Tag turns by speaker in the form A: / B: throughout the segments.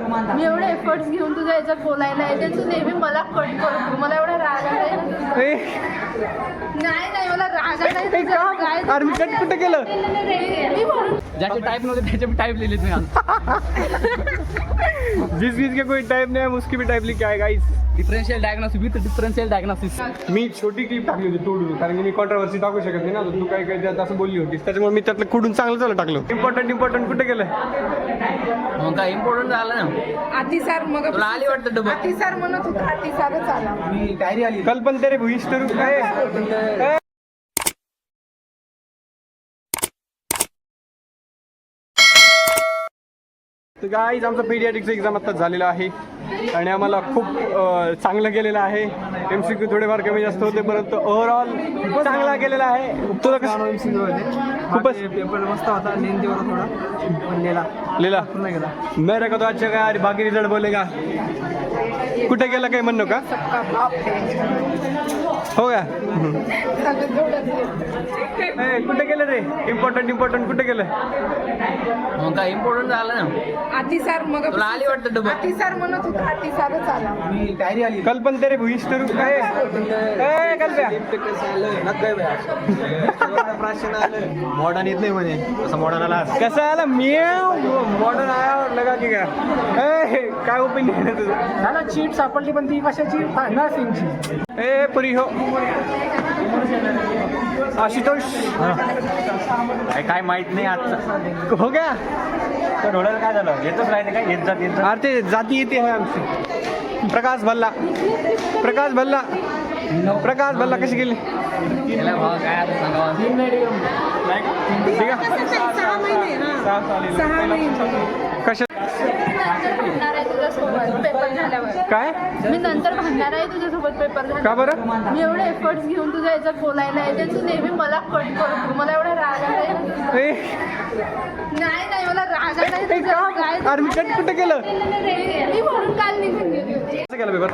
A: मी एवढे एफर्ट्स घेऊन तुझ्या याच्यात बोलायला येते, तू नेहमी मला कट करतो. मला एवढा राग आहे. नाही मला राग आहे.
B: अरे मी कट कुठं केलं?
C: ज्याचे टाइप नव्हते त्याचे भी टाइप लिहिले तुम्ही.
B: जिस चीज के कोई टाइप नहीं है उसकी भी टाइप लिखा है guys.
C: Differential diagnosis with differential diagnosis.
B: मी छोटी क्लिप टाकली होती तोडून, कारण की मी कॉन्ट्रोवर्सी टाकू शकत नाही ना. तू काय काय त्यात असं बोलली होतीस, त्याच्यामुळे मी त्यातलं कुठून चांगलं चालू टाकलं. इम्पॉर्टंट कुठे गेलं?
C: मग काय इम्पॉर्टंट झालं ना.
A: अतिसार मग
C: तुला आली वाटतं डबल.
A: अतिसार म्हणत होता, अतिसारच आला.
C: मी डायरी आली.
B: कल पण तेरे भुईस तर काय तर गाईज आमचा पीडियाट्रिक्सचा एक्झाम आता झालेला आहे आणि आम्हाला खूप चांगलं गेलेलं आहे. MCQ थोडेफार कमी जास्त होते, परंतु ओव्हरऑल चांगला गेलेला आहे. तुला कसं MCQ होते? खूपच
C: पेपर मस्त होता. लेंथी होता थोडा पण
B: लिहिला मेरा का तो अच्छा का यार, बाकी रिझल्ट बोलेगा. कुठे गेला काही म्हणणं का? हो का? कुठे गेलं रे? इम्पॉर्टंट कुठे गेलं?
C: मग काय इम्पॉर्टंट झालं ना.
A: अतिसार मग
C: तुला आली वाटतं डबल.
A: अतिसार म्हणत होता, अतिसारच आला.
C: मी डायरी आली.
B: कल पण तेरे भुईस तर काय
D: मॉडर्न येत नाही म्हणे, असं मॉडर्न आला.
B: कसं आला मी मॉडर्न आया लगा की काय ओपिनियन आहे तुझं?
C: मला चीट सापडली, पण ती कशाची? नर्सिंगची.
B: ए पुरी हो आशुतोष
D: काय माहित नाही आजचं.
B: हो गया.
D: तर डोळ्याला काय झालं? येतच राहते काय? येत जात.
B: अरे ते जाती येते आहे आमची. प्रकाश भल्ला कशी गेली?
C: काय आता सांगावं.
B: ठीक आहे.
A: 6 महिने
B: कशा
A: भांडणार आहे तुझ्यासोबत पेपर झाल्यावर.
B: काय
A: मी नंतर भांडणार आहे तुझ्यासोबत पेपर झाल्यावर.
B: का बरं?
A: मी एवढे एफर्ट्स घेऊन तुझ्या याच्यात बोलायला येते, तू नेहमी मला कट करतो. मला एवढा राग आहे. नाही मला राग आहे.
B: अरे मी कट कुठं केलं?
A: मी म्हणून काल निघून गेली होती.
B: कसं केलं पेपर?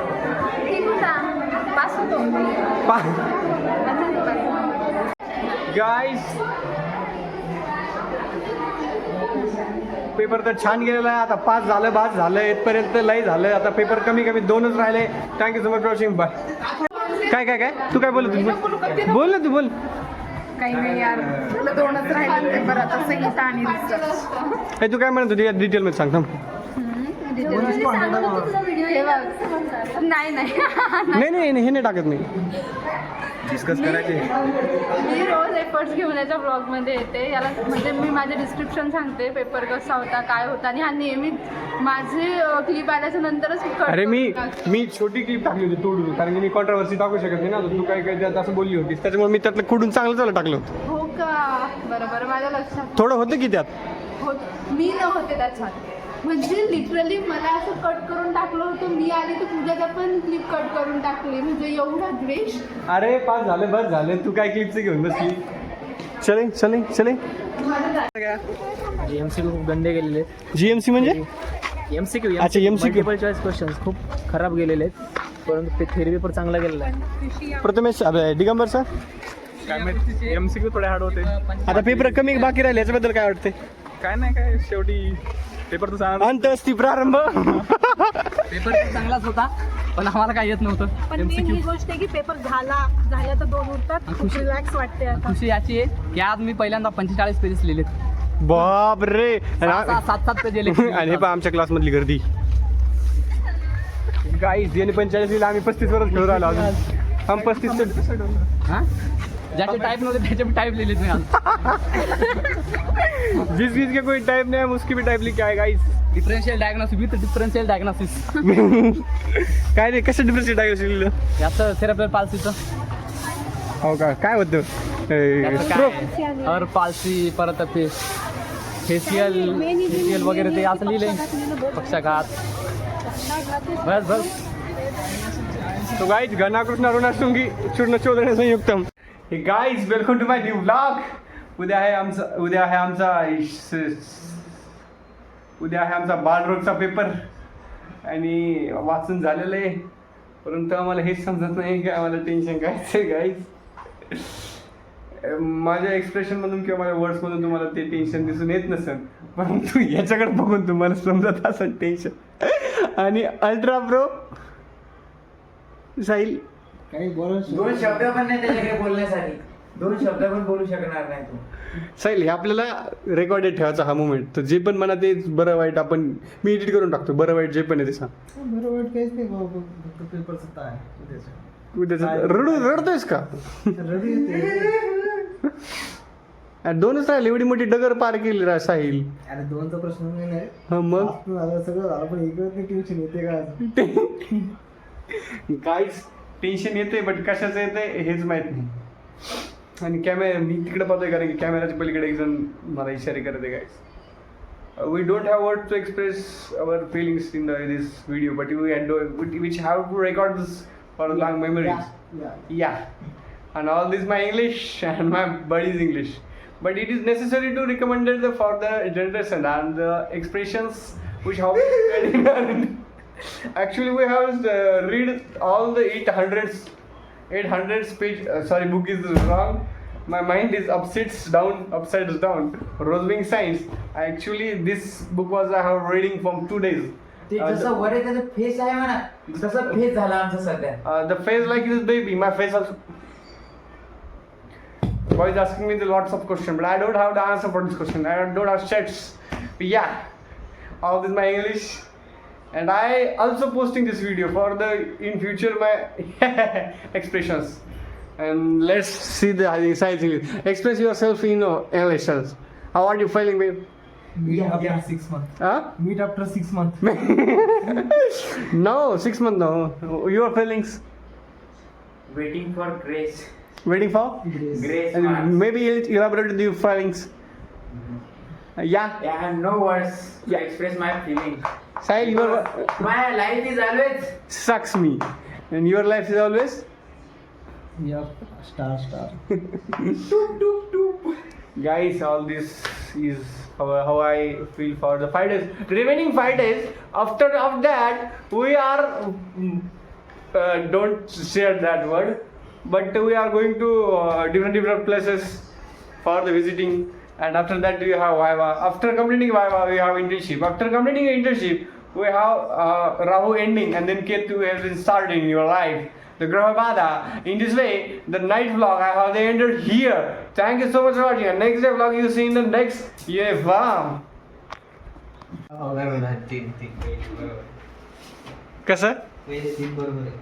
A: ठीक होता, पास होतो.
B: गाईस पेपर तर छान गेलेला आहे. आता पास झालं इथपर्यंत लई झालं. आता पेपर कमी 2च राहिले. Thank you so much for watching. Bye. काय तू काय बोलत बोल ना तू बोल.
A: काही नाही यार, तुला 2च राहिले पेपर आता, संगीता आणि रिसर्च.
B: तू काय म्हणत होती या डिटेलमध्ये सांग थांब. नाही हे नाही टाकत मी.
D: डिस्कस करायचे.
A: मी रोज एफर्ट्स घेऊन याच्या ब्लॉगमध्ये येते. याला म्हणजे मी माझे डिस्क्रिप्शन सांगते, पेपर कसा होता, काय होता, आणि हा नेहमी माझे क्लिप आल्याच्या नंतरच
B: अरे मी छोटी क्लिप टाकली होती तोडून, कारण की मी कॉन्ट्रोवर्सी टाकू शकत नाही ना. तू काय काय त्यात असं बोलली होतीस, त्याच्यामुळे मी त्यातलं कुठून चांगलं चालू टाकलं होतं.
A: हो का? बरोबर, माझ्या लक्षात
B: थोडं होतं की त्यात.
A: हो, मी न होते त्याच्यात. म्हणजे लिटरली मला असं कट करून टाकलं होतं. मी आली तर पूजाचा पण क्लिप कट करून टाकली. म्हणजे एवढा द्वेष.
B: अरे पास झालं, बस झालं. तू काय क्लिपचं घेऊन बसली? चले
C: MCQ खूप गंदे गेलेले.
B: GMC म्हणजे
C: MCQ
B: अच्छा, MCQ.
C: मल्टिपल चॉईस क्वेश्चन्स खूप खराब गेलेले आहेत, परंतु ते थेरी पेपर चांगला गेलेला आहे.
B: प्रथमेश दिगंबर सर
D: काय माहिती, MCQ थोडे हार्ड होते.
B: आता पेपर कमी बाकी राहिले, याच्याबद्दल काय वाटते?
D: काय नाही, काय शेवटी पेपर तर सांगा.
B: अंत असती प्रारंभ.
C: पेपर चांगलाच होता, पण आम्हाला काय येत नव्हतं.
E: पण मेन ही गोष्ट आहे की पेपर झाल्या तर 2 उरतात. खूप रिलॅक्स वाटते आता.
C: खुशी याची आहे की आज मी पहिल्यांदा 45 पेजेस लिहिलेत.
B: बाप रे.
C: 7 पेज लिहिले.
B: आणि पण आमच्या क्लासमधली गर्दी गाईस, याने 45 लिहिलं, आम्ही 35 वरच खेळून राहिलो अजून. हम 35
C: हां, ज्याचे टाईप नव्हते त्याचे भी टाईप लिहिलेत मी आज.
B: जिस चीज के कोई टाइप नहीं है उसकी भी टाइप लिखा है guys.
C: Differential diagnosis with differential diagnosis.
B: काय रे, कसं डिफरन्शियल डायग्नोसिस लिहिलं?
C: याचं सेरेब्रल पाल्सीचं.
B: हो का? काय होतं?
C: हर पाल्सी, परत ते फेशियल वगैरे ते असं लिहिलंय. पक्षाघात. बस.
B: तो गाइस, घनाकृष्ण अरुणाशृंगी चूर्ण चोदने संयुक्तम. Hey guys, welcome to my new vlog. उद्या आहे आमचा बालरोगचा पेपर आणि वाचून झालेलं आहे, परंतु आम्हाला हेच समजत नाही की आम्हाला टेन्शन काय गाईज. माझ्या एक्सप्रेशनमधून किंवा माझ्या वर्ड्समधून तुम्हाला ते टेन्शन दिसून येत नसेल, परंतु याच्याकडे बघून तुम्हाला समजत असेल टेन्शन. आणि अल्ट्रा प्रो साहिल,
C: काही बोलायचं
F: दोन शब्द पण नाही त्याच्याकडे बोलण्यासाठी. दोन शब्द पण बोलू शकणार नाही तू.
B: साहिल, हे आपल्याला रेकॉर्डेड ठेवायचा हा मुमेंट. तर जे पण मला ते बरं वाईट आपण मी एडिट करून टाकतो. बरं वाईट जे पण आहे ते सांग.
C: बरोबर काहीच नाही बाबा, फक्त पेपरचं काय उद्याचं.
B: उद्याचं रडतोयस का?
C: रडू येते.
B: अरे दोनच राहिले, एवढी मोठी डगर पार केली रा साहिल.
C: अरे दोनचा प्रश्न नाही.
B: हा मग
C: आपलं झालं सगळं झालं, पण इकडे नाही टेन्शन येते का?
B: काहीच टेन्शन येते, बट कशाचं येते हेच माहित नाही. आणि कॅमेरा मी तिकडे पाहतोय कारण की कॅमेराच्या पलीकडे एक जण मला इशारे करते. Guys, we don't have word to express our feelings in this video, but which have to record this for long memories. Yeah, and all this my English and my buddy's English, but it is necessary to recommend it for the generation and the expressions which have actually we have read all the 800 page sorry, book is wrong. My mind is upside down. Rosewing Science. Actually, this book was I have reading from 2 days.
F: ते जसं वर आहे त्याचं face आहे म्हणा, तसं face झाला आमचा सध्या.
B: The face like this baby, my face also. Boys asking me the lots of questions, but I don't have the answer for this question. I don't have chats. But yeah, all this my English, and I also posting this video for the in future my expressions. And let's see the science English. Express yourself in English. How are you feeling, babe?
C: Meet after 6 months.
B: Huh?
C: Meet after 6 months.
B: No, 6 months no. Your feelings?
F: Waiting for grace.
B: Waiting for?
F: Grace.
B: And
F: marks.
B: maybe elaborate your feelings. Yeah.
F: Yeah, no words to express my feelings.
B: Sahil, your
F: My life is always
B: sucks me. And your life is always?
C: Yup, star.
B: Guys, all this is how I feel for the 5 days. Remaining 5 days. After that, we are don't share that word, but we are going to different places for the visiting. And after that, we have Viva. After completing Viva, we have internship. After completing internship, we have Rahu ending, and then Ketu has been started in your life. The Grahabada. In this way, the night vlog I have ended here. Thank you so much for watching. And next day vlog you see in the next year. Wow. कसं?
F: बरोबर आहे.